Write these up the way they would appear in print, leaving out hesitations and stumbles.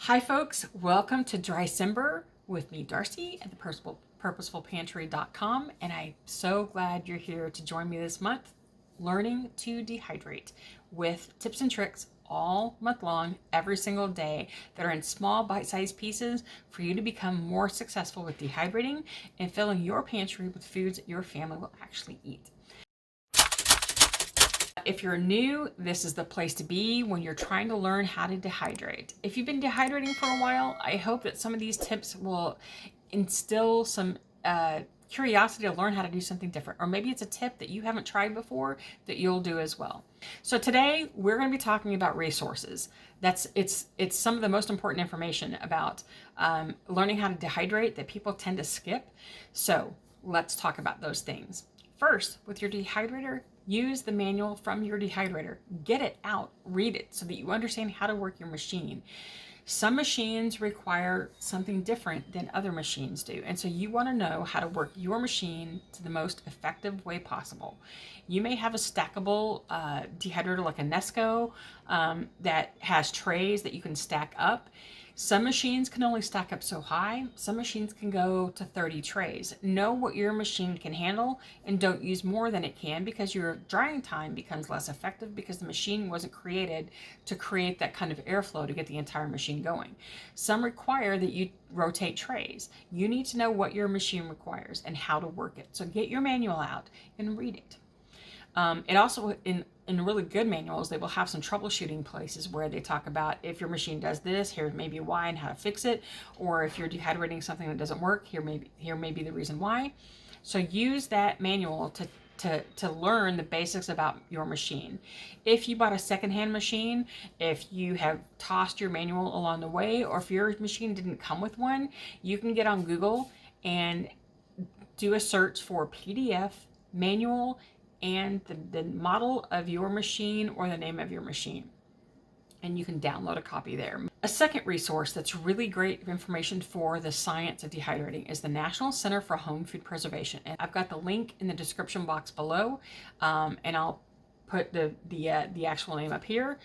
Hi folks, welcome to Drycember with me, Darcy, at the purposefulpantry.com, and I'm so glad you're here to join me this month, learning to dehydrate with tips and tricks all month long, every single day, that are in small bite-sized pieces for you to become more successful with dehydrating and filling your pantry with foods that your family will actually eat. If you're new, this is the place to be when you're trying to learn how to dehydrate. If you've been dehydrating for a while, I hope that some of these tips will instill some curiosity to learn how to do something different. Or maybe it's a tip that you haven't tried before that you'll do as well. So today we're going to be talking about resources. It's some of the most important information about learning how to dehydrate that people tend to skip. So let's talk about those things. First, with your dehydrator, use the manual from your dehydrator. Get it out, read it so that you understand how to work your machine. Some machines require something different than other machines do, and so you want to know how to work your machine to the most effective way possible. You may have a stackable dehydrator like a Nesco that has trays that you can stack up. Some machines can only stack up so high. Some machines can go to 30 trays. Know what your machine can handle and don't use more than it can, because your drying time becomes less effective because the machine wasn't created to create that kind of airflow to get the entire machine going. Some require that you rotate trays. You need to know what your machine requires and how to work it. So get your manual out and read it. It also, in really good manuals, they will have some troubleshooting places where they talk about if your machine does this, here may be why and how to fix it, or if you're dehydrating something that doesn't work, here may be the reason why. So use that manual to learn the basics about your machine. If you bought a secondhand machine, if you have tossed your manual along the way, or if your machine didn't come with one, you can get on Google and do a search for PDF manual and the model of your machine or the name of your machine, and you can download a copy there. A second resource that's really great information for the science of dehydrating is the National Center for Home Food Preservation, and I've got the link in the description box below, and I'll put the actual name up here.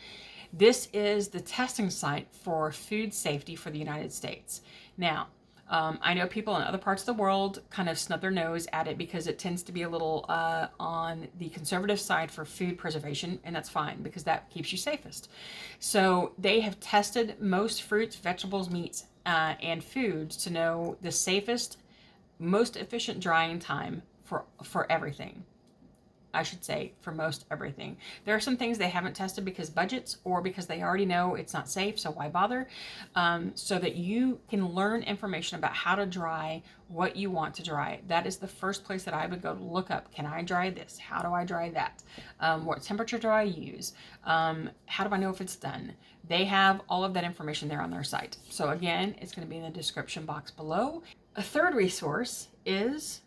This is the testing site for food safety for the United States. Now, I know people in other parts of the world kind of snub their nose at it because it tends to be a little on the conservative side for food preservation, and that's fine because that keeps you safest. So they have tested most fruits, vegetables, meats, and foods to know the safest, most efficient drying time for everything. I should say, for most everything. There are some things they haven't tested because budgets, or because they already know it's not safe, so why bother? So that you can learn information about how to dry what you want to dry. That is the first place that I would go to look up. Can I dry this? How do I dry that? What temperature do I use? How do I know if it's done? They have all of that information there on their site. So again, it's going to be in the description box below. A third resource is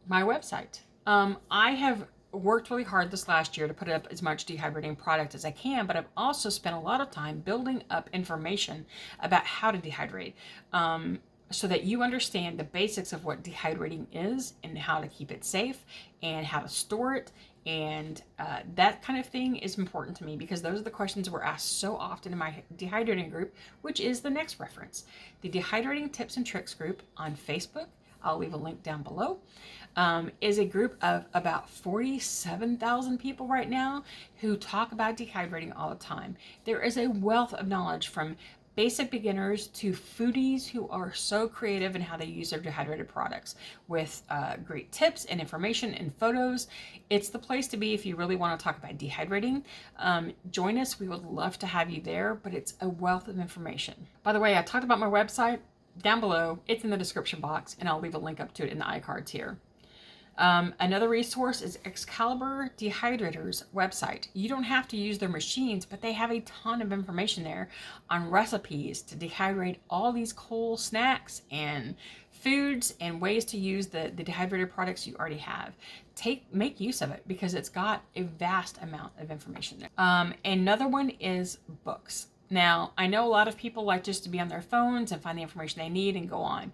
my website. I have worked really hard this last year to put up as much dehydrating product as I can, but I've also spent a lot of time building up information about how to dehydrate, so that you understand the basics of what dehydrating is and how to keep it safe and how to store it. And that kind of thing is important to me because those are the questions we're asked so often in my dehydrating group, which is the next reference, the Dehydrating Tips and Tricks group on Facebook. I'll leave a link down below. Is a group of about 47,000 people right now who talk about dehydrating all the time. There is a wealth of knowledge from basic beginners to foodies who are so creative in how they use their dehydrated products, with great tips and information and photos. It's the place to be if you really want to talk about dehydrating. Join us. We would love to have you there, but it's a wealth of information. By the way, I talked about my website down below. It's in the description box, and I'll leave a link up to it in the iCards here. Another resource is Excalibur Dehydrator's website. You don't have to use their machines, but they have a ton of information there on recipes to dehydrate all these cool snacks and foods and ways to use the dehydrated products you already have. Make use of it because it's got a vast amount of information there. Another one is books. Now, I know a lot of people like just to be on their phones and find the information they need and go on.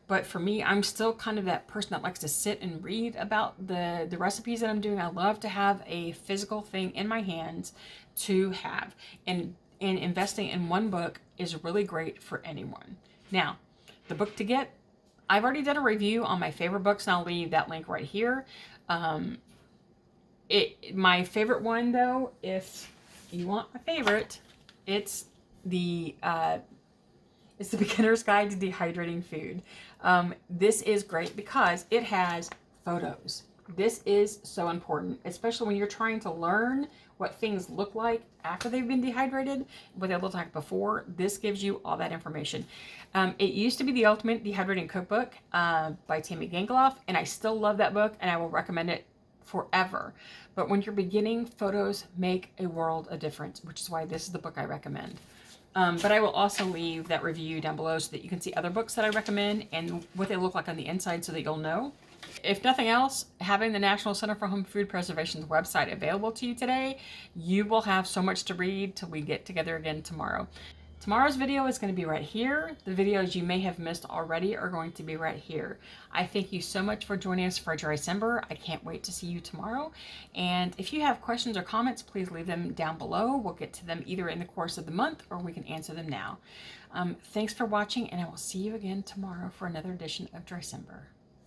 But for me, I'm still kind of that person that likes to sit and read about the recipes that I'm doing. I love to have a physical thing in my hands to have. And in investing in one book is really great for anyone. Now, the book to get, I've already done a review on my favorite books, and I'll leave that link right here. My favorite one, though, if you want a favorite, it's the Beginner's Guide to Dehydrating Food. This is great because it has photos. This is so important, especially when you're trying to learn what things look like after they've been dehydrated, what they look like before. This gives you all that information. It used to be the Ultimate Dehydrating Cookbook by Tammy Gangloff, and I still love that book, and I will recommend it forever. But when you're beginning, photos make a world of difference, which is why this is the book I recommend. But I will also leave that review down below so that you can see other books that I recommend and what they look like on the inside so that you'll know. If nothing else, having the National Center for Home Food Preservation's website available to you today, you will have so much to read till we get together again tomorrow. Tomorrow's video is going to be right here. The videos you may have missed already are going to be right here. I thank you so much for joining us for Drycember. I can't wait to see you tomorrow. And if you have questions or comments, please leave them down below. We'll get to them either in the course of the month or we can answer them now. Thanks for watching, and I will see you again tomorrow for another edition of Drycember.